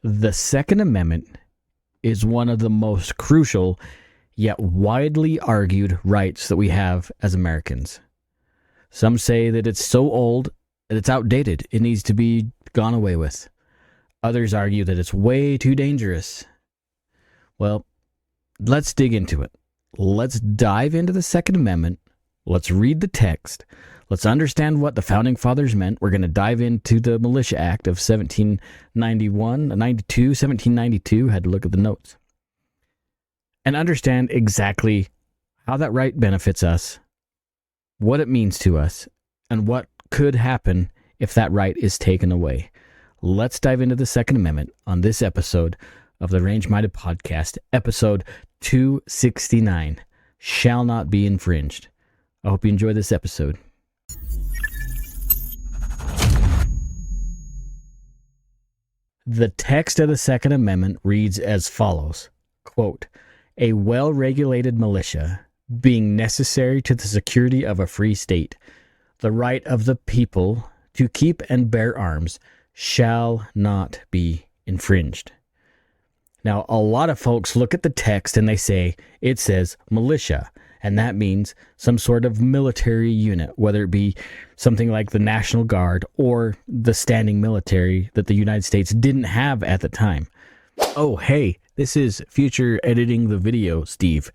The Second Amendment is one of the most crucial yet widely argued rights that we have as Americans. Some say that it's so old that it's outdated. It needs to be gone away with. Others argue that it's way too dangerous. Well, let's dig into it. Let's dive into the Second Amendment. Let's read the text. Let's understand what the Founding Fathers meant. We're going to dive into the Militia Act of 1792, had to look at the notes. And understand exactly how that right benefits us, what it means to us, and what could happen if that right is taken away. Let's dive into the Second Amendment on this episode of the Range Minded Podcast, episode 269, Shall Not Be Infringed. I hope you enjoy this episode. The text of the Second Amendment reads as follows, quote, "A well-regulated militia, being necessary to the security of a free state, the right of the people to keep and bear arms shall not be infringed." Now, a lot of folks look at the text and they say, it says militia, and that means some sort of military unit, whether it be something like the National Guard or the standing military that the United States didn't have at the time. Oh, hey, this is future editing the video, Steve.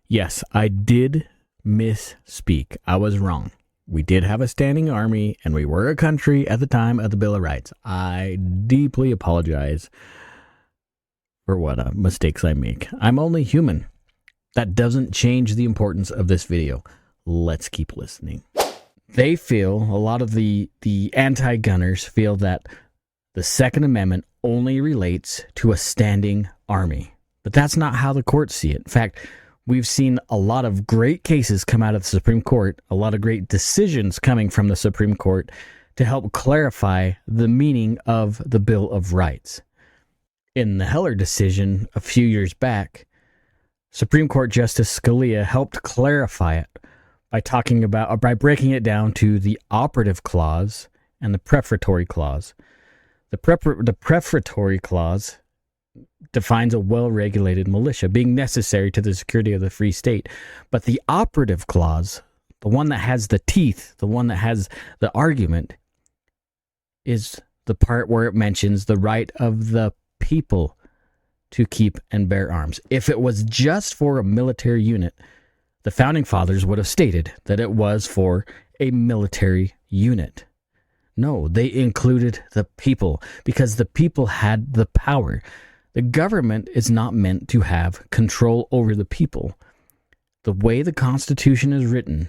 Yes, I did misspeak. I was wrong. We did have a standing army, and we were a country at the time of the Bill of Rights. I deeply apologize for what mistakes I make. I'm only human. That doesn't change the importance of this video. Let's keep listening. They feel, a lot of the anti-gunners feel that the Second Amendment only relates to a standing army. But that's not how the courts see it. In fact, we've seen a lot of great cases come out of the Supreme Court, a lot of great decisions coming from the Supreme Court to help clarify the meaning of the Bill of Rights. In the Heller decision a few years back, Supreme Court Justice Scalia helped clarify it by breaking it down to the operative clause and the prefatory clause. The prefatory clause defines a well-regulated militia being necessary to the security of the free state. But the operative clause, the one that has the teeth, the one that has the argument, is the part where it mentions the right of the people to keep and bear arms. If it was just for a military unit, the Founding Fathers would have stated that it was for a military unit. No, they included the people because the people had the power. The government is not meant to have control over the people. The way the Constitution is written,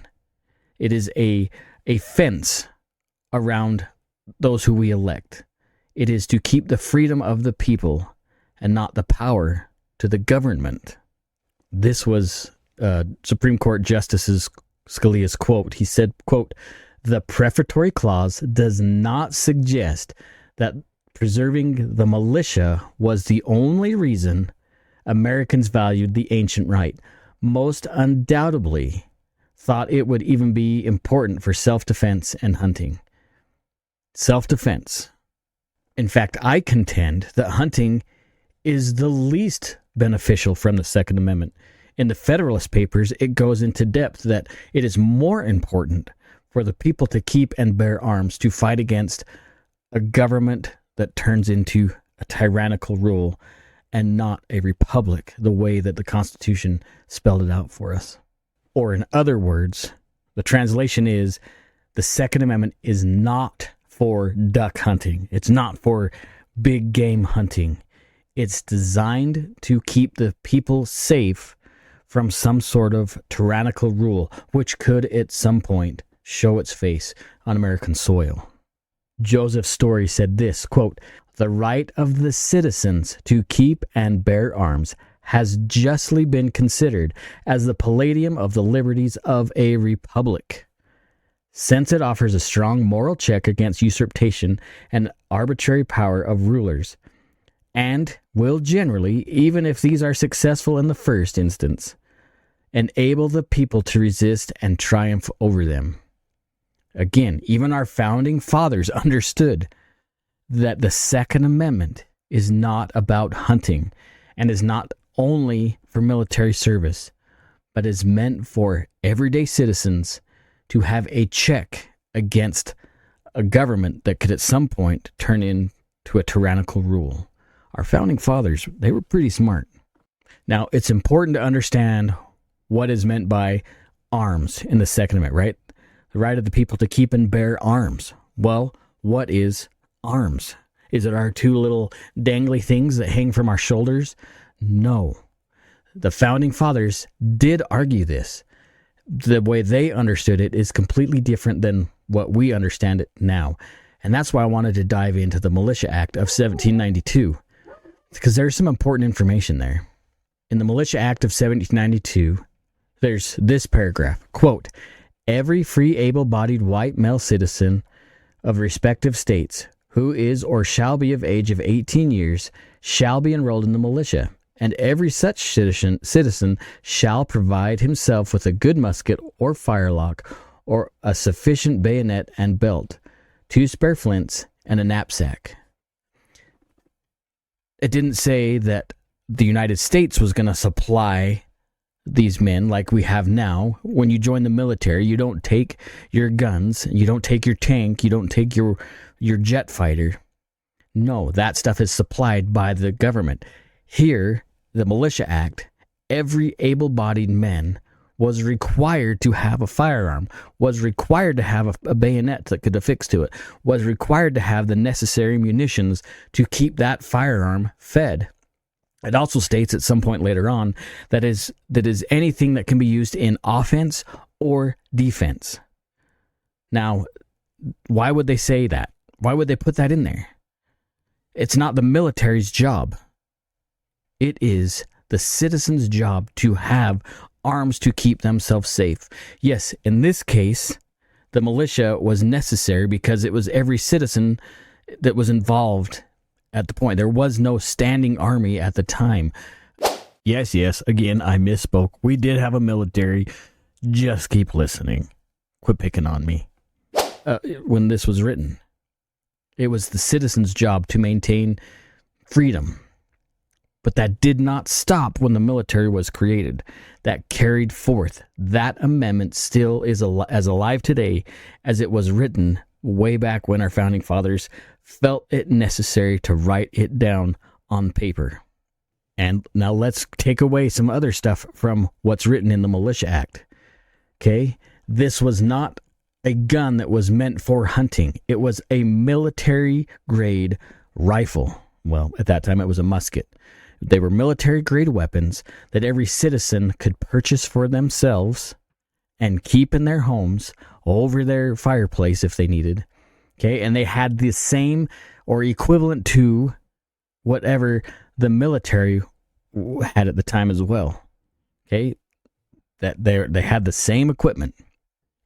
it is a fence around those who we elect. It is to keep the freedom of the people and not the power to the government. This was Supreme Court Justice Scalia's quote. He said, quote, "The prefatory clause does not suggest that preserving the militia was the only reason Americans valued the ancient right. Most undoubtedly thought it would even be important for self-defense and hunting." Self-defense. In fact, I contend that hunting is the least beneficial from the Second Amendment. In the Federalist Papers, it goes into depth that it is more important for the people to keep and bear arms to fight against a government that turns into a tyrannical rule and not a republic, the way that the Constitution spelled it out for us. Or in other words, the translation is, the Second Amendment is not for duck hunting. It's not for big game hunting. It's designed to keep the people safe from some sort of tyrannical rule, which could at some point show its face on American soil. Joseph Story said this, quote, "The right of the citizens to keep and bear arms has justly been considered as the palladium of the liberties of a republic, since it offers a strong moral check against usurpation and arbitrary power of rulers, and will generally, even if these are successful in the first instance, enable the people to resist and triumph over them." Again, even our founding fathers understood that the Second Amendment is not about hunting and is not only for military service, but is meant for everyday citizens to have a check against a government that could at some point turn into a tyrannical rule. Our founding fathers, they were pretty smart. Now, it's important to understand what is meant by arms in the Second Amendment, right? The right of the people to keep and bear arms. Well, what is arms? Is it our two little dangly things that hang from our shoulders? No. The founding fathers did argue this. The way they understood it is completely different than what we understand it now. And that's why I wanted to dive into the Militia Act of 1792, because there's some important information there. In the Militia Act of 1792, there's this paragraph, quote, "Every free able-bodied white male citizen of respective states who is or shall be of age of 18 years shall be enrolled in the militia, and every such citizen shall provide himself with a good musket or firelock or a sufficient bayonet and belt, 2 spare flints, and a knapsack." It didn't say that the United States was going to supply these men like we have now. When you join the military, you don't take your guns, you don't take your tank, you don't take your jet fighter. No, that stuff is supplied by the government. Here, the Militia Act, every able-bodied man was required to have a firearm, was required to have a bayonet that could affix to it, was required to have the necessary munitions to keep that firearm fed. It also states at some point later on that is anything that can be used in offense or defense. Now, why would they say that? Why would they put that in there? It's not the military's job. It is the citizen's job to have arms to keep themselves safe. Yes, in this case, the militia was necessary because it was every citizen that was involved at the point. There was no standing army at the time. Yes, again, I misspoke. We did have a military. Just keep listening. Quit picking on me. When this was written, it was the citizen's job to maintain freedom. But that did not stop when the military was created. That carried forth. That amendment still is as alive today as it was written way back when our founding fathers felt it necessary to write it down on paper. And now let's take away some other stuff from what's written in the Militia Act. Okay? This was not a gun that was meant for hunting. It was a military-grade rifle. Well, at that time it was a musket. They were military-grade weapons that every citizen could purchase for themselves and keep in their homes over their fireplace if they needed. Okay, and they had the same or equivalent to whatever the military had at the time as well. Okay, that they had the same equipment.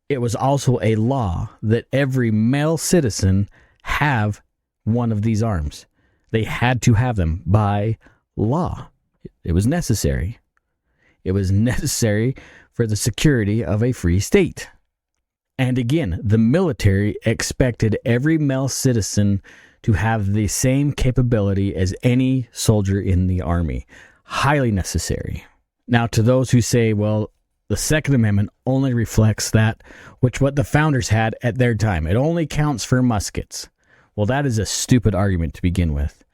It was also a law that every male citizen have one of these arms. They had to have them by law. It was necessary. It was necessary for the security of a free state. And again, the military expected every male citizen to have the same capability as any soldier in the army. Highly necessary. Now, to those who say, well, the Second Amendment only reflects that which what the founders had at their time. It only counts for muskets. Well, that is a stupid argument to begin with.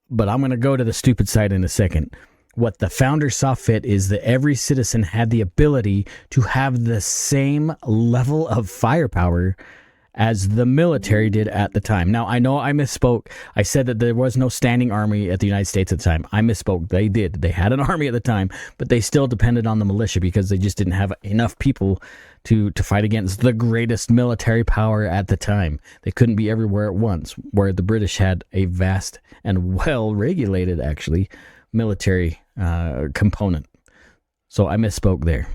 But I'm going to go to the stupid side in a second. What the founders saw fit is that every citizen had the ability to have the same level of firepower as the military did at the time. Now, I know I misspoke. I said that there was no standing army at the United States at the time. I misspoke. They did. They had an army at the time, but they still depended on the militia because they just didn't have enough people to fight against the greatest military power at the time. They couldn't be everywhere at once, where the British had a vast and well-regulated, actually, military component. So I misspoke there.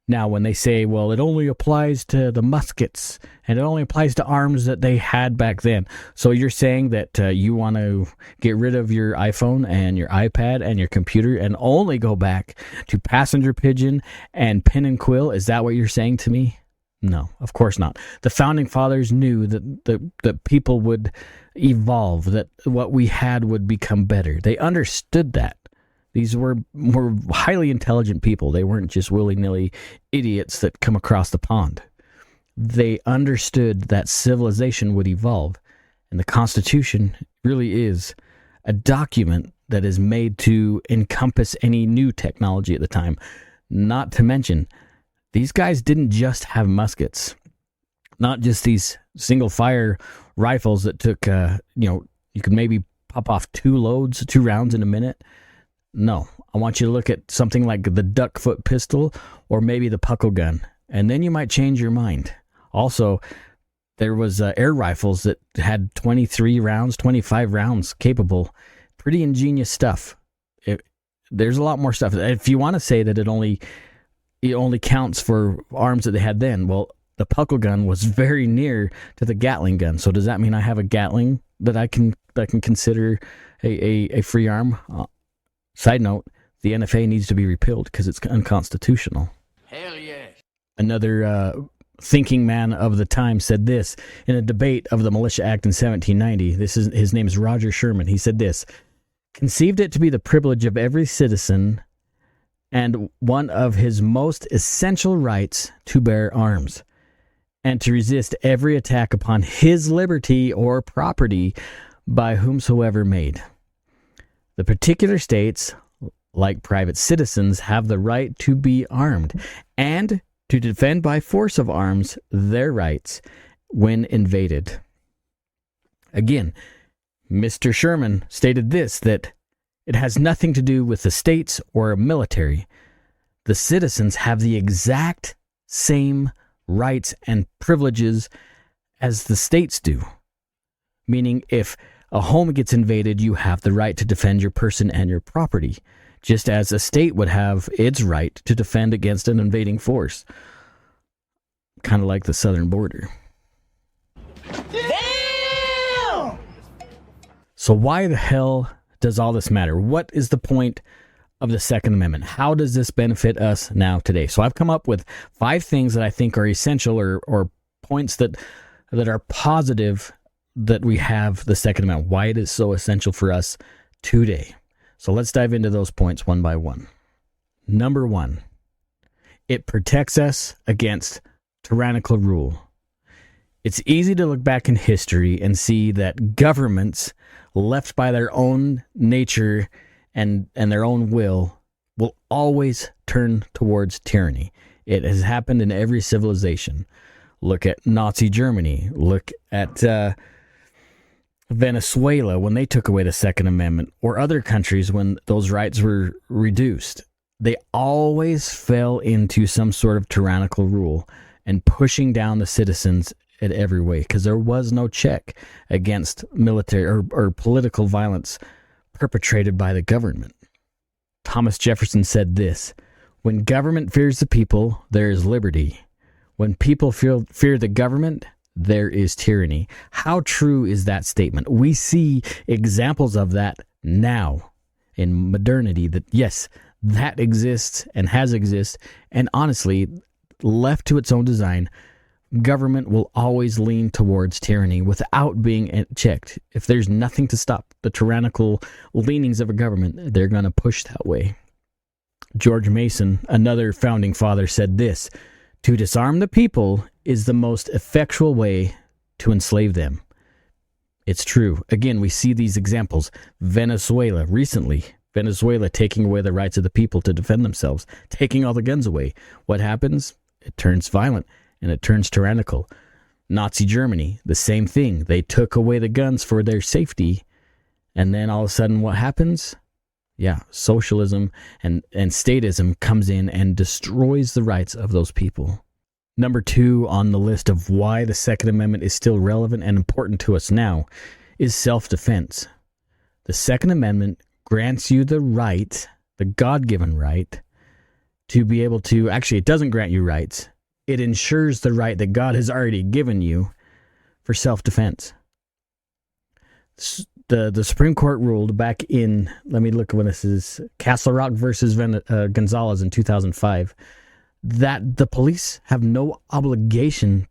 Now, when they say, well, it only applies to the muskets and it only applies to arms that they had back then. So you're saying that you want to get rid of your iPhone and your iPad and your computer and only go back to passenger pigeon and pin and quill? Is that what you're saying to me? No, of course not. The founding fathers knew that people would evolve, that what we had would become better. They understood that. These were highly intelligent people. They weren't just willy-nilly idiots that come across the pond. They understood that civilization would evolve. And the Constitution really is a document that is made to encompass any new technology at the time. Not to mention, these guys didn't just have muskets, not just these single-fire rifles that took, you could maybe pop off 2 rounds in a minute. No, I want you to look at something like the duck-foot pistol or maybe the puckle gun, and then you might change your mind. Also, there was air rifles that had 23 rounds, 25 rounds capable. Pretty ingenious stuff. There's a lot more stuff. If you want to say that it only counts for arms that they had then, well, the puckle gun was very near to the Gatling gun. So does that mean I have a Gatling that I can consider a free arm? Side note, the NFA needs to be repealed because it's unconstitutional. Hell yes. Another thinking man of the time said this in a debate of the Militia Act in 1790. His name is Roger Sherman. He said this: conceived it to be the privilege of every citizen and one of his most essential rights to bear arms, and to resist every attack upon his liberty or property by whomsoever made. The particular states, like private citizens, have the right to be armed, and to defend by force of arms their rights when invaded. Again, Mr. Sherman stated this, that it has nothing to do with the states or a military. The citizens have the exact same rights and privileges as the states do. Meaning, if a home gets invaded, you have the right to defend your person and your property, just as a state would have its right to defend against an invading force. Kind of like the southern border. Damn! So why the hell does all this matter? What is the point of the Second Amendment? How does this benefit us now today? So I've come up with 5 things that I think are essential, or points that are positive that we have the Second Amendment, why it is so essential for us today. So let's dive into those points one by one. Number 1, it protects us against tyrannical rule. It's easy to look back in history and see that governments left by their own nature and their own will always turn towards tyranny. It has happened in every civilization. Look at Nazi Germany. Look at Venezuela when they took away the Second Amendment, or other countries when those rights were reduced. They always fell into some sort of tyrannical rule and pushing down the citizens in every way, because there was no check against military or political violence perpetrated by the government. Thomas Jefferson said this: when government fears the people, there is liberty. When people fear the government, there is tyranny. How true is that statement? We see examples of that now in modernity, that yes, that exists and has existed, and honestly, left to its own design, government will always lean towards tyranny without being checked. If there's nothing to stop the tyrannical leanings of a government, they're going to push that way. George Mason, another founding father, said this: to disarm the people is the most effectual way to enslave them. It's true. Again, we see these examples. Venezuela, recently, Venezuela taking away the rights of the people to defend themselves, taking all the guns away. What happens? It turns violent and it turns tyrannical. Nazi Germany, the same thing. They took away the guns for their safety, and then all of a sudden what happens? Yeah, socialism and statism comes in and destroys the rights of those people. Number 2 on the list of why the Second Amendment is still relevant and important to us now is self-defense. The Second Amendment grants you the right, the God-given right, to be able to, actually it doesn't grant you rights, it ensures the right that God has already given you for self-defense. The Supreme Court ruled back in, let me look when this is, Castle Rock versus Gonzalez in 2005, that the police have no obligation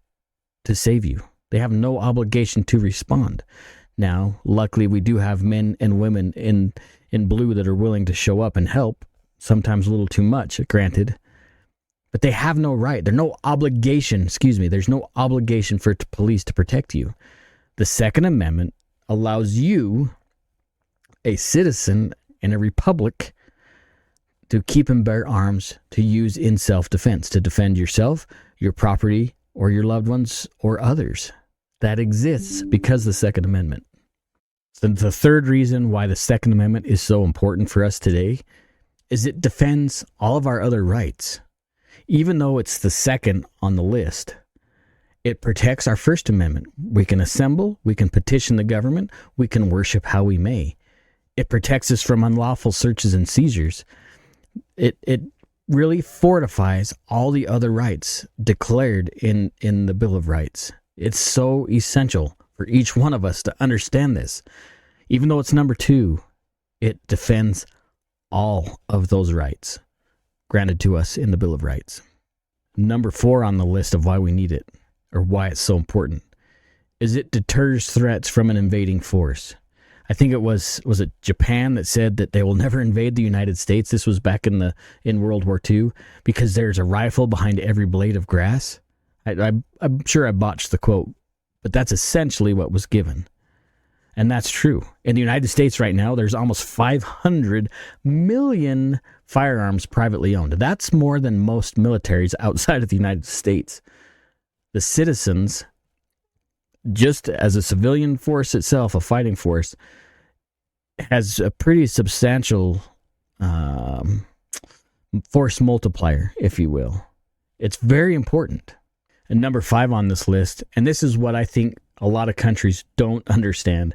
to save you. They have no obligation to respond. Now, luckily, we do have men and women in blue that are willing to show up and help, sometimes a little too much, granted. But they have no right. There's no obligation, there's no obligation for police to protect you. The Second Amendment allows you, a citizen in a republic, to keep and bear arms to use in self-defense, to defend yourself, your property, or your loved ones, or others. That exists because of the Second Amendment. So the third reason why the Second Amendment is so important for us today is it defends all of our other rights. Even though it's the second on the list, it protects our First Amendment. We can assemble, we can petition the government, we can worship how we may. It protects us from unlawful searches and seizures. It really fortifies all the other rights declared in the Bill of Rights. It's so essential for each one of us to understand this. Even though it's number 2, it defends all of those rights granted to us in the Bill of Rights. Number 4 on the list of why we need it, or why it's so important, is it deters threats from an invading force. I think it was it Japan that said that they will never invade the United States? This was back in World War II, because there's a rifle behind every blade of grass. I'm sure I botched the quote, but that's essentially what was given. And that's true. In the United States right now, there's almost 500 million firearms privately owned. That's more than most militaries outside of the United States. The citizens, just as a civilian force itself, a fighting force, has a pretty substantial force multiplier, if you will. It's very important. And number 5 on this list, and this is what I think a lot of countries don't understand,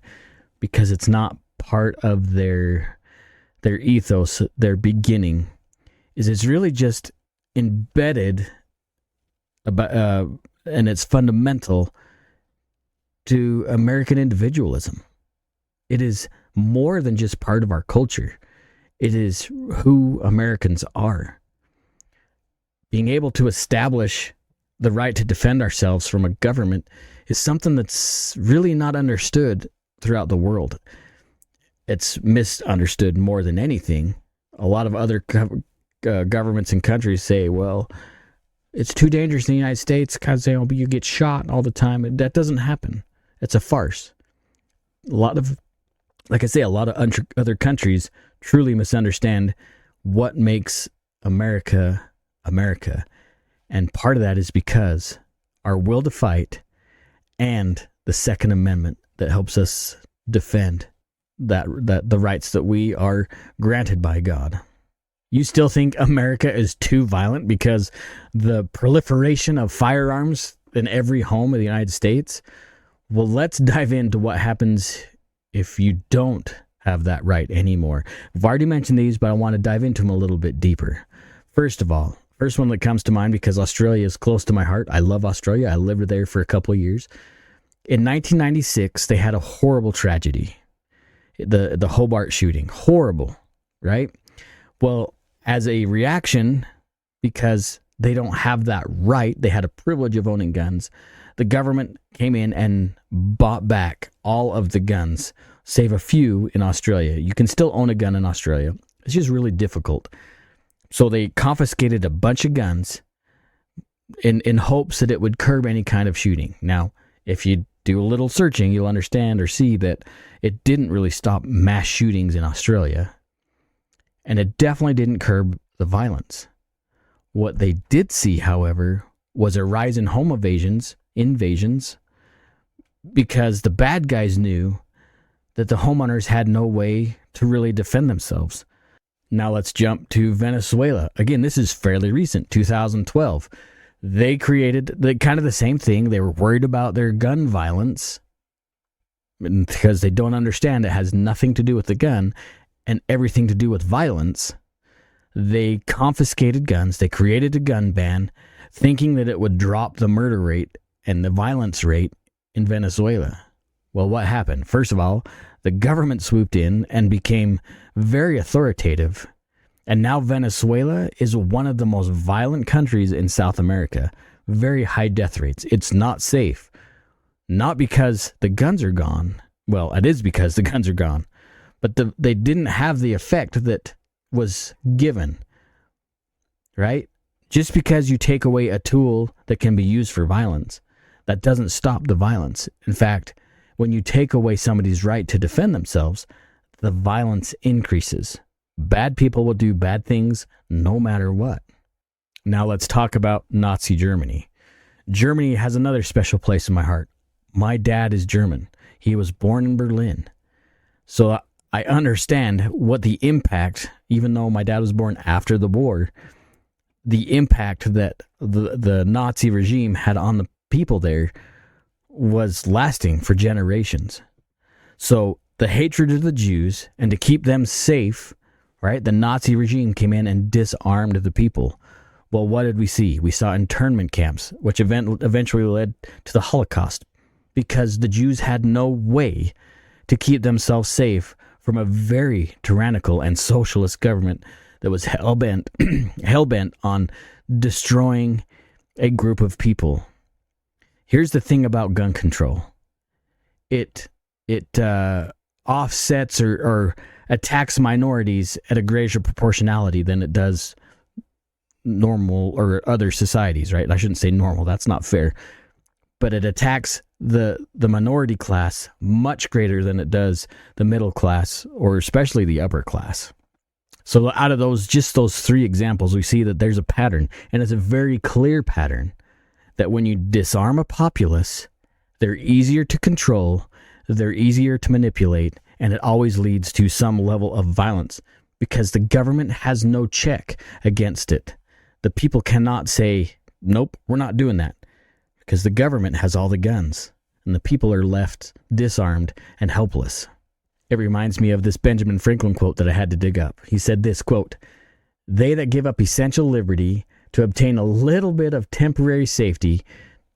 because it's not part of their ethos, their beginning, is it's really just embedded about, and it's fundamental to American individualism. It is more than just part of our culture. It is who Americans are. Being able to establish the right to defend ourselves from a government is something that's really not understood throughout the world. It's misunderstood more than anything. A lot of other governments and countries say, well, it's too dangerous in the United States because you get shot all the time. That doesn't happen. It's a farce. A lot of other countries truly misunderstand what makes America America. And part of that is because our will to fight and the Second Amendment that helps us defend that the rights that we are granted by God. You still think America is too violent because the proliferation of firearms in every home of the United States? Well, let's dive into what happens if you don't have that right anymore. I've already mentioned these, but I want to dive into them a little bit deeper. First of all, first one that comes to mind, because Australia is close to my heart. I love Australia. I lived there for a couple of years. In 1996, they had a horrible tragedy. The Hobart shooting. Horrible, right? Well, as a reaction, because they don't have that right, they had a privilege of owning guns, the government came in and bought back all of the guns, save a few in Australia. You can still own a gun in Australia. It's just really difficult. So they confiscated a bunch of guns in hopes that it would curb any kind of shooting. Now, if you do a little searching, you'll understand or see that it didn't really stop mass shootings in Australia. And it definitely didn't curb the violence. What they did see, however, was a rise in home invasions, because the bad guys knew that the homeowners had no way to really defend themselves. Now let's jump to Venezuela. Again, this is fairly recent, 2012. They created the same thing. They were worried about their gun violence because they don't understand it has nothing to do with the gun and everything to do with violence. They confiscated guns. They created a gun ban, thinking that it would drop the murder rate and the violence rate in Venezuela. Well, what happened? First of all, the government swooped in and became very authoritative And now Venezuela is one of the most violent countries in South America. Very high death rates. It's not safe. Not because the guns are gone. Well, it is because the guns are gone. But they didn't have the effect that was given. Right? Just because you take away a tool that can be used for violence, that doesn't stop the violence. In fact, when you take away somebody's right to defend themselves, the violence increases. Bad people will do bad things no matter what. Now let's talk about Nazi Germany. Germany has another special place in my heart. My dad is German. He was born in Berlin. So I understand what the impact, even though my dad was born after the war, the impact that the Nazi regime had on the people there was lasting for generations. So the hatred of the Jews, and to keep them safe, right, the Nazi regime came in and disarmed the people. Well, what did we see? We saw internment camps, which eventually led to the Holocaust, because the Jews had no way to keep themselves safe from a very tyrannical and socialist government that was hell-bent on destroying a group of people. Here's the thing about gun control. It offsets or attacks minorities at a greater proportionality than it does normal or other societies, right? I shouldn't say normal, that's not fair. But it attacks the minority class much greater than it does the middle class, or especially the upper class. So out of those three examples, we see that there's a pattern, and it's a very clear pattern, that when you disarm a populace, they're easier to control, they're easier to manipulate, and it always leads to some level of violence because the government has no check against it. The people cannot say, nope, we're not doing that, because the government has all the guns, and the people are left disarmed and helpless. It reminds me of this Benjamin Franklin quote that I had to dig up. He said this, quote, "They that give up essential liberty to obtain a little bit of temporary safety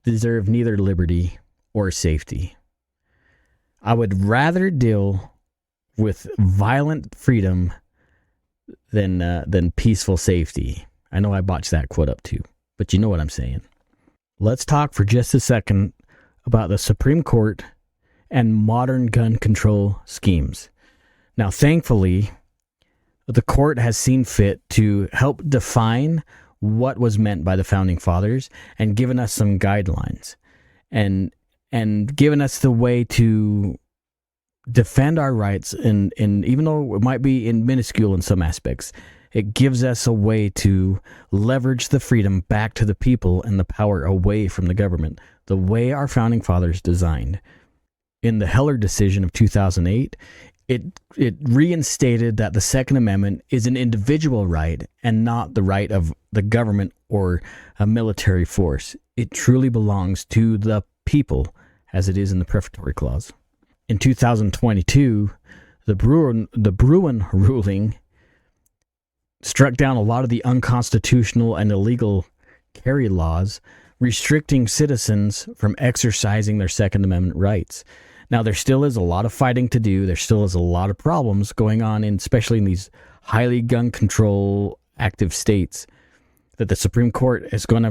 deserve neither liberty or safety." I would rather deal with violent freedom than peaceful safety. I know I botched that quote up too, but you know what I'm saying. Let's talk for just a second about the Supreme Court and modern gun control schemes. Now, thankfully, the court has seen fit to help define what was meant by the Founding Fathers and given us some guidelines and given us the way to defend our rights. And even though it might be minuscule in some aspects, it gives us a way to leverage the freedom back to the people and the power away from the government, the way our Founding Fathers designed. In the Heller decision of 2008, it reinstated that the Second Amendment is an individual right and not the right of the government or a military force. It truly belongs to the people, as it is in the Prefatory Clause. In 2022, the Bruin ruling struck down a lot of the unconstitutional and illegal carry laws restricting citizens from exercising their Second Amendment rights. Now, there still is a lot of fighting to do. There still is a lot of problems going on, especially in these highly gun control active states, that the Supreme Court is going to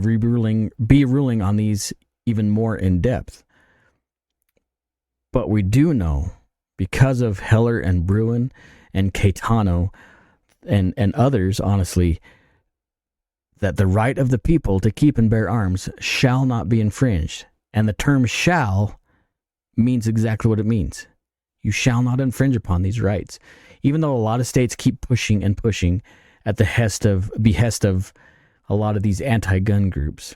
be ruling on these even more in depth. But we do know, because of Heller and Bruin and Caetano and others, honestly, that the right of the people to keep and bear arms shall not be infringed. And the term shall means exactly what it means. You shall not infringe upon these rights. Even though a lot of states keep pushing and pushing at the behest of a lot of these anti-gun groups,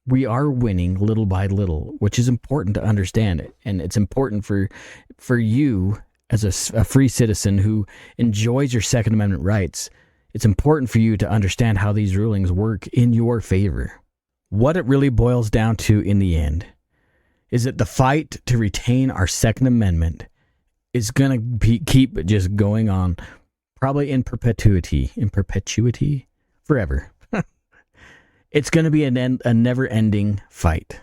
we are winning little by little, which is important to understand. And it's important for you as a free citizen who enjoys your Second Amendment rights. It's important for you to understand how these rulings work in your favor. What it really boils down to in the end is that the fight to retain our Second Amendment is going to keep just going on, probably in perpetuity, forever. It's going to be a never-ending fight.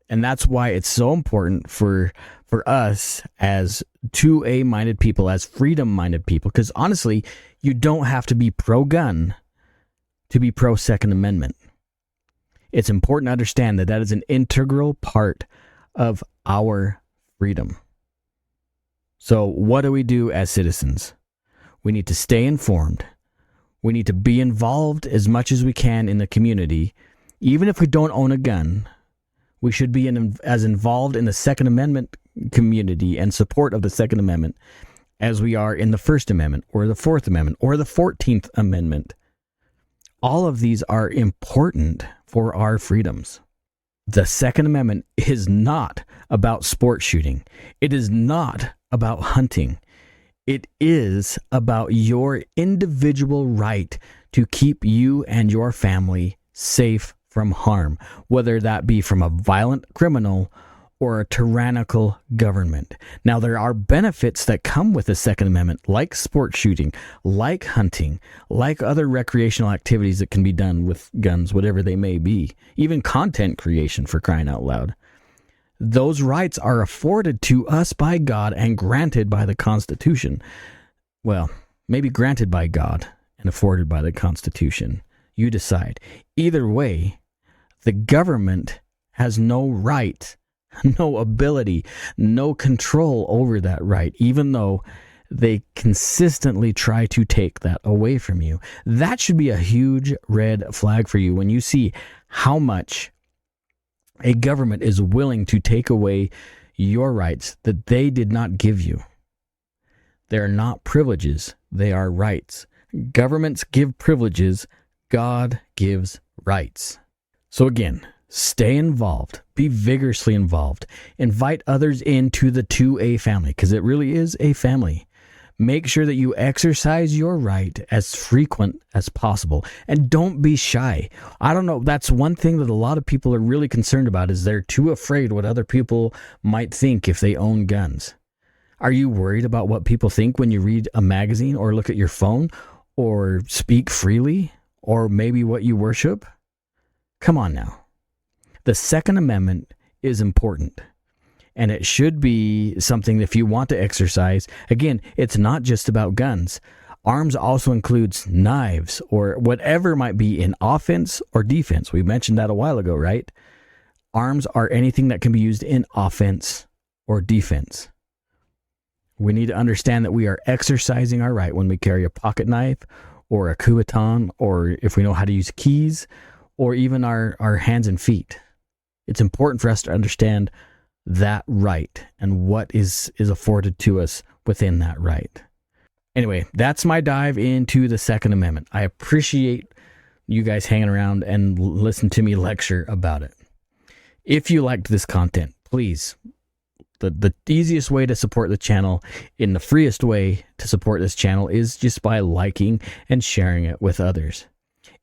And that's why it's so important for us as 2A-minded people, as freedom-minded people, because honestly, you don't have to be pro-gun to be pro-Second Amendment. It's important to understand that that is an integral part of our freedom. So what do we do as citizens? We need to stay informed. We need to be involved as much as we can in the community. Even if we don't own a gun, we should be as involved in the Second Amendment community and support of the Second Amendment as we are in the First Amendment or the Fourth Amendment or the 14th Amendment. All of these are important for our freedoms. The Second Amendment is not about sport shooting. It is not about hunting. It is about your individual right to keep you and your family safe from harm, whether that be from a violent criminal or a tyrannical government. Now, there are benefits that come with the Second Amendment, like sport shooting, like hunting, like other recreational activities that can be done with guns, whatever they may be, even content creation, for crying out loud. Those rights are afforded to us by God and granted by the Constitution. Well, maybe granted by God and afforded by the Constitution. You decide. Either way, the government has no right, no ability, no control over that right, even though they consistently try to take that away from you. That should be a huge red flag for you when you see how much a government is willing to take away your rights that they did not give you. They're not privileges, they are rights. Governments give privileges, God gives rights. So again, stay involved, be vigorously involved, invite others into the 2A family, because it really is a family. Make sure that you exercise your right as frequent as possible, and don't be shy. I don't know, that's one thing that a lot of people are really concerned about, is they're too afraid what other people might think if they own guns. Are you worried about what people think when you read a magazine or look at your phone or speak freely or maybe what you worship? Come on now. The Second Amendment is important, and it should be something if you want to exercise. Again, it's not just about guns. Arms also includes knives or whatever might be in offense or defense. We mentioned that a while ago, right? Arms are anything that can be used in offense or defense. We need to understand that we are exercising our right when we carry a pocket knife or a coup-baton, or if we know how to use keys, or even our hands and feet. It's important for us to understand that right and what is afforded to us within that right. Anyway, that's my dive into the Second Amendment. I appreciate you guys hanging around and listen to me lecture about it. If you liked this content, please, the easiest way to support the channel, in the freest way to support this channel, is just by liking and sharing it with others.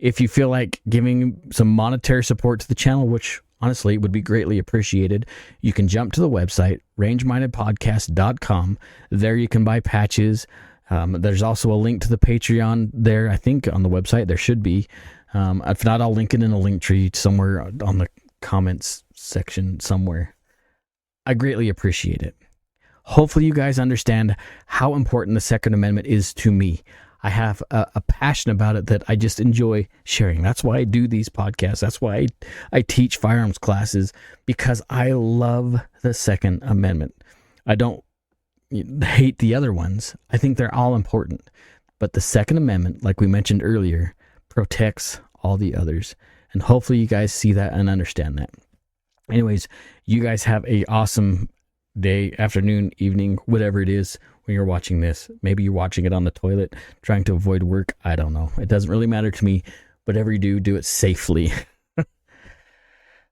If you feel like giving some monetary support to the channel, which honestly would be greatly appreciated, you can jump to the website, rangemindedpodcast.com. There you can buy patches. There's also a link to the Patreon there, I think, on the website. There should be. If not, I'll link it in a link tree somewhere on the comments section somewhere. I greatly appreciate it. Hopefully you guys understand how important the Second Amendment is to me. I have a passion about it that I just enjoy sharing. That's why I do these podcasts. That's why I teach firearms classes, because I love the Second Amendment. I don't hate the other ones. I think they're all important. But the Second Amendment, like we mentioned earlier, protects all the others. And hopefully you guys see that and understand that. Anyways, you guys have an awesome day, afternoon, evening, whatever it is when you're watching this. Maybe you're watching it on the toilet, trying to avoid work. I don't know. It doesn't really matter to me. Whatever you do, do it safely.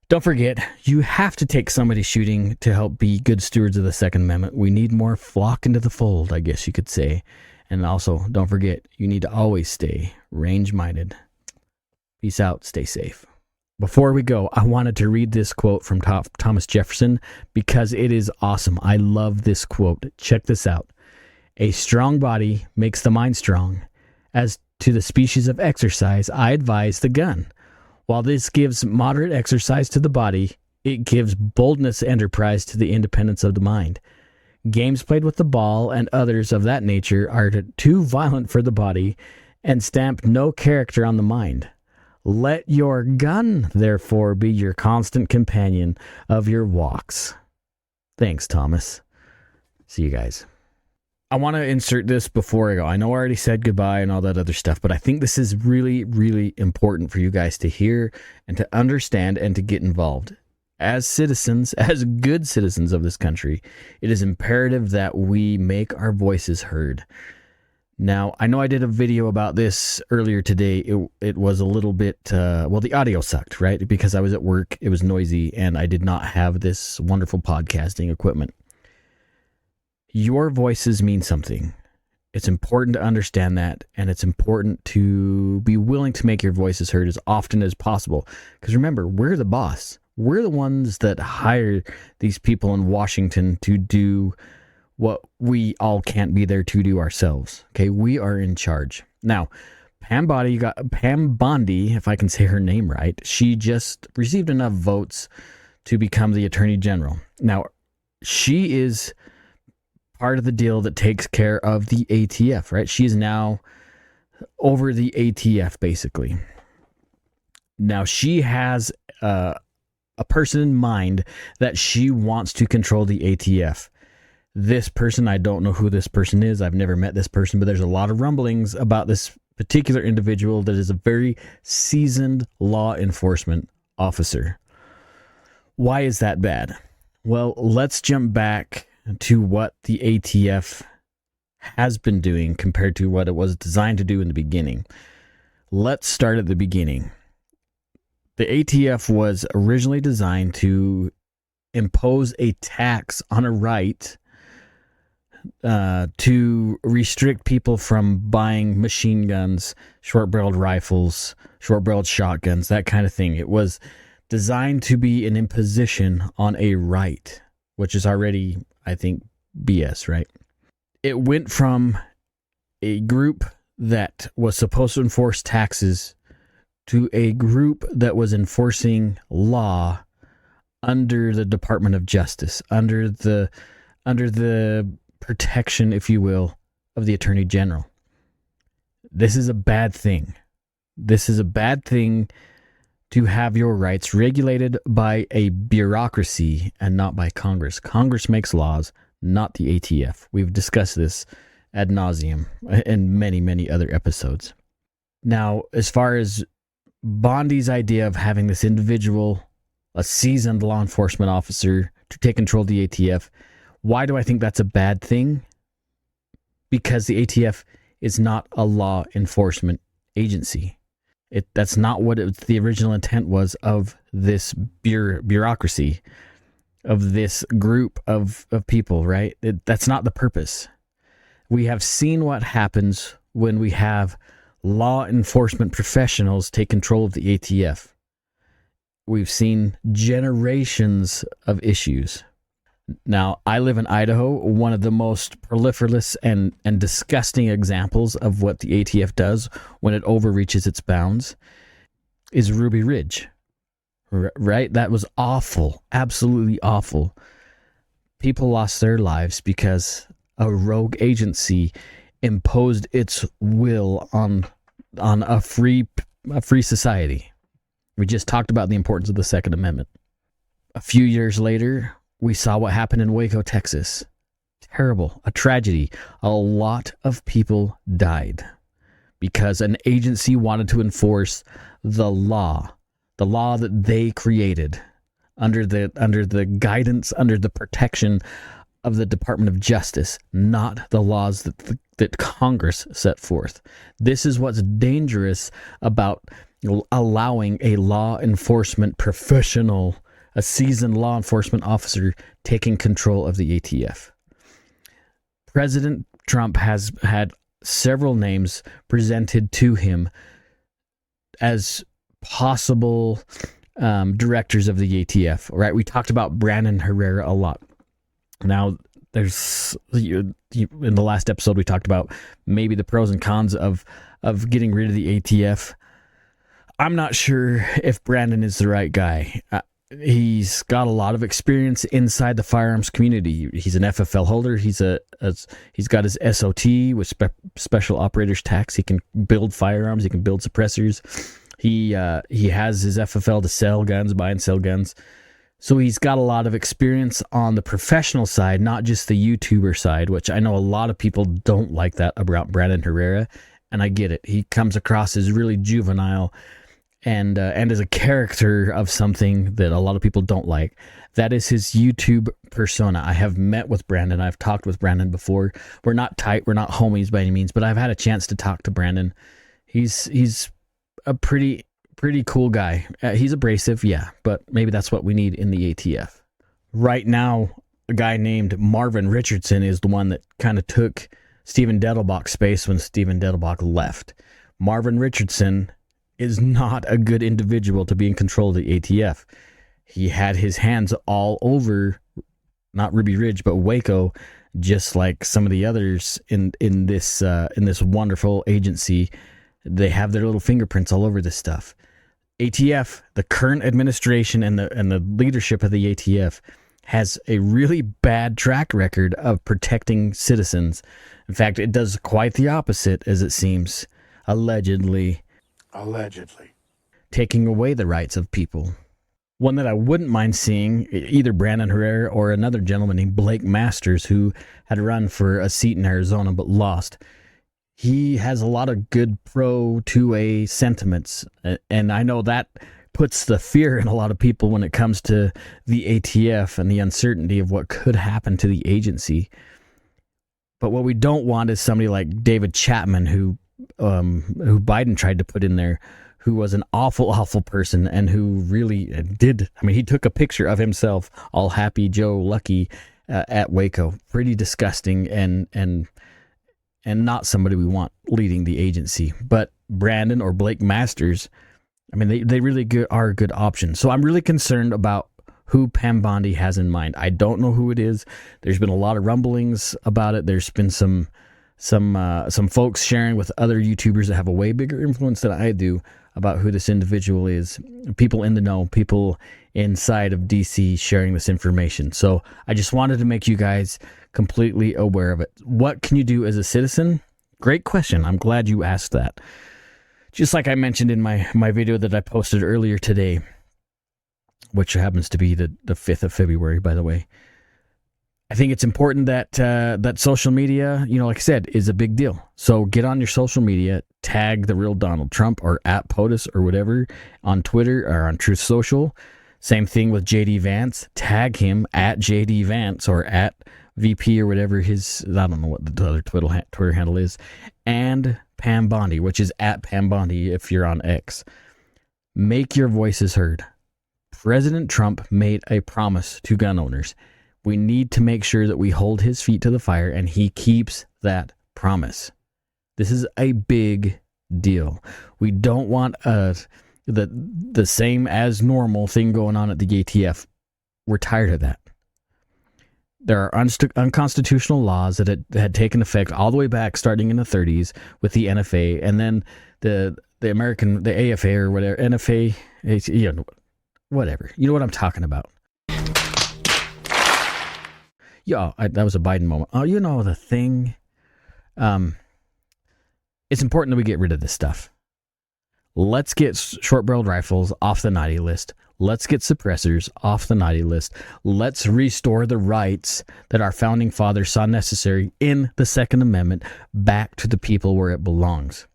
Don't forget, you have to take somebody shooting to help be good stewards of the Second Amendment. We need more flock into the fold, I guess you could say. And also, don't forget, you need to always stay range-minded. Peace out. Stay safe. Before we go, I wanted to read this quote from Thomas Jefferson because it is awesome. I love this quote. Check this out. A strong body makes the mind strong. As to the species of exercise, I advise the gun. While this gives moderate exercise to the body, It gives boldness, enterprise to the independence of the mind. Games played with the ball and others of that nature are too violent for the body and stamp no character on the mind. Let your gun, therefore, be your constant companion of your walks. Thanks, Thomas. See you guys. I want to insert this before I go. I know I already said goodbye and all that other stuff, but I think this is really, really important for you guys to hear and to understand and to get involved. As citizens, as good citizens of this country, it is imperative that we make our voices heard. Now, I know I did a video about this earlier today. It was a little bit, the audio sucked, right? Because I was at work, it was noisy, and I did not have this wonderful podcasting equipment. Your voices mean something. It's important to understand that, and it's important to be willing to make your voices heard as often as possible. Because remember, we're the boss. We're the ones that hire these people in Washington to do what we all can't be there to do ourselves. Okay, we are in charge. Now, Pam Bondi, if I can say her name right, she just received enough votes to become the Attorney General. Now, she is part of the deal that takes care of the ATF, right? She is now over the ATF, basically. Now, she has a person in mind that she wants to control the ATF. This person, I don't know who this person is. I've never met this person, but there's a lot of rumblings about this particular individual that is a very seasoned law enforcement officer. Why is that bad? Well, let's jump back to what the ATF has been doing compared to what it was designed to do in the beginning. Let's start at the beginning. The ATF was originally designed to impose a tax on a right to restrict people from buying machine guns, short-barreled rifles, short-barreled shotguns, that kind of thing. It was designed to be an imposition on a right, which is already, I think, BS, right? It went from a group that was supposed to enforce taxes to a group that was enforcing law under the Department of Justice, under the protection, if you will, of the Attorney General. This is a bad thing. This is a bad thing to have your rights regulated by a bureaucracy and not by Congress. Congress makes laws, not the ATF. We've discussed this ad nauseum in many, many other episodes. Now, as far as Bondi's idea of having this individual, a seasoned law enforcement officer, to take control of the ATF, why do I think that's a bad thing? Because the ATF is not a law enforcement agency. That's not what the original intent was of this bureaucracy, of this group of people, right? That's not the purpose. We have seen what happens when we have law enforcement professionals take control of the ATF. We've seen generations of issues. Now, I live in Idaho. One of the most proliferous and disgusting examples of what the ATF does when it overreaches its bounds is Ruby Ridge, right? That was awful, absolutely awful. People lost their lives because a rogue agency imposed its will on a free society. We just talked about the importance of the Second Amendment. A few years later, we saw what happened in Waco, Texas. Terrible, a tragedy. A lot of people died because an agency wanted to enforce the law that they created under the guidance, under the protection of the Department of Justice, not the laws that Congress set forth. This is what's dangerous about allowing a law enforcement professional, a seasoned law enforcement officer, taking control of the ATF. President Trump has had several names presented to him as possible directors of the ATF, right? We talked about Brandon Herrera a lot. Now, there's in the last episode we talked about maybe the pros and cons of getting rid of the ATF. I'm not sure if Brandon is the right guy. He's got a lot of experience inside the firearms community. He's an FFL holder. He's got his SOT with special operators tax. He can build firearms. He can build suppressors. He has his FFL to sell guns, buy and sell guns. So he's got a lot of experience on the professional side, not just the YouTuber side, which I know a lot of people don't like that about Brandon Herrera, and I get it. He comes across as really juvenile and as a character of something that a lot of people don't like. That is his YouTube persona. I have met with Brandon. I've talked with Brandon before. We're not tight. We're not homies by any means, but I've had a chance to talk to Brandon. He's a pretty cool guy. He's abrasive, yeah, but maybe that's what we need in the ATF. Right now, a guy named Marvin Richardson is the one that kind of took Stephen Dettelbach's space when Stephen Dettelbach left. Marvin Richardson is not a good individual to be in control of the ATF. He had his hands all over, not Ruby Ridge, but Waco, just like some of the others in this wonderful agency. They have their little fingerprints all over this stuff. ATF, the current administration and the leadership of the ATF has a really bad track record of protecting citizens. In fact, it does quite the opposite, as it seems, allegedly taking away the rights of people. One that I wouldn't mind seeing, either Brandon Herrera or another gentleman named Blake Masters, who had run for a seat in Arizona but lost. He has a lot of good pro-2A sentiments, and I know that puts the fear in a lot of people when it comes to the ATF and the uncertainty of what could happen to the agency. But what we don't want is somebody like David Chapman, who Biden tried to put in there, who was an awful person and who really did. I mean, he took a picture of himself, all happy Joe Lucky, at Waco. Pretty disgusting and not somebody we want leading the agency. But Brandon or Blake Masters, I mean, they really are good options. So I'm really concerned about who Pam Bondi has in mind. I don't know who it is. There's been a lot of rumblings about it. There's been some folks sharing with other YouTubers that have a way bigger influence than I do about who this individual is. People in the know, people inside of DC sharing this information. So I just wanted to make you guys completely aware of it. What can you do as a citizen? Great question. I'm glad you asked that. Just like I mentioned in my video that I posted earlier today, which happens to be the 5th of February, by the way. I think it's important that social media, like I said, is a big deal. So get on your social media, tag the real Donald Trump or at POTUS or whatever on Twitter or on Truth Social. Same thing with JD Vance. Tag him at JD Vance or at VP or whatever his, I don't know what the other Twitter handle is, and Pam Bondi, which is at Pam Bondi if you're on X. Make your voices heard. President Trump made a promise to gun owners. We need to make sure that we hold his feet to the fire and he keeps that promise. This is a big deal. We don't want the same as normal thing going on at the ATF. We're tired of that. There are unconstitutional laws that had taken effect all the way back, starting in the 30s with the NFA, and then the AFA or whatever, NFA, whatever. You know what I'm talking about. Yeah, that was a Biden moment. Oh, the thing. It's important that we get rid of this stuff. Let's get short-barreled rifles off the naughty list. Let's get suppressors off the naughty list. Let's restore the rights that our founding fathers saw necessary in the Second Amendment back to the people where it belongs.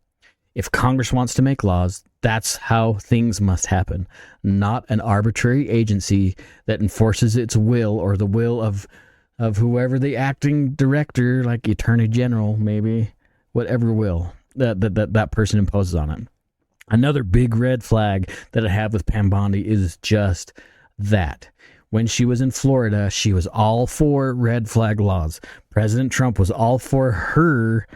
If Congress wants to make laws, that's how things must happen. Not an arbitrary agency that enforces its will or the will of whoever the acting director, like Attorney General, maybe, whatever will that person imposes on it. Another big red flag that I have with Pam Bondi is just that. When she was in Florida, she was all for red flag laws. President Trump was all for her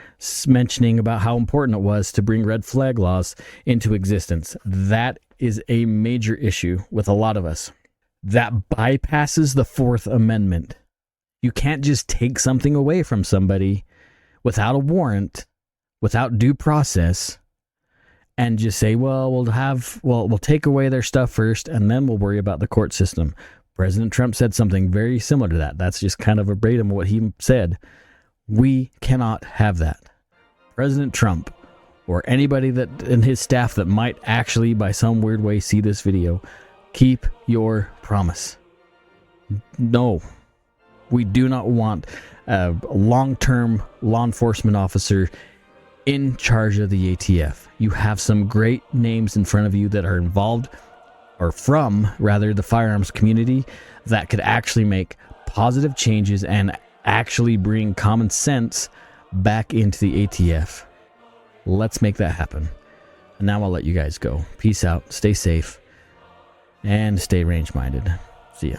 mentioning about how important it was to bring red flag laws into existence. That is a major issue with a lot of us. That bypasses the Fourth Amendment. You can't just take something away from somebody without a warrant, without due process, and just say, well, we'll take away their stuff first, and then we'll worry about the court system. President Trump said something very similar to that. That's just kind of verbatim what he said. We cannot have that. President Trump, or anybody that in his staff that might actually, by some weird way, see this video, keep your promise. No, we do not want a long-term law enforcement officer in charge of the ATF. You have some great names in front of you that are involved, or from, rather, the firearms community that could actually make positive changes and actually bring common sense back into the ATF. Let's make that happen. And now I'll let you guys go. Peace out, stay safe, and stay range-minded. See ya.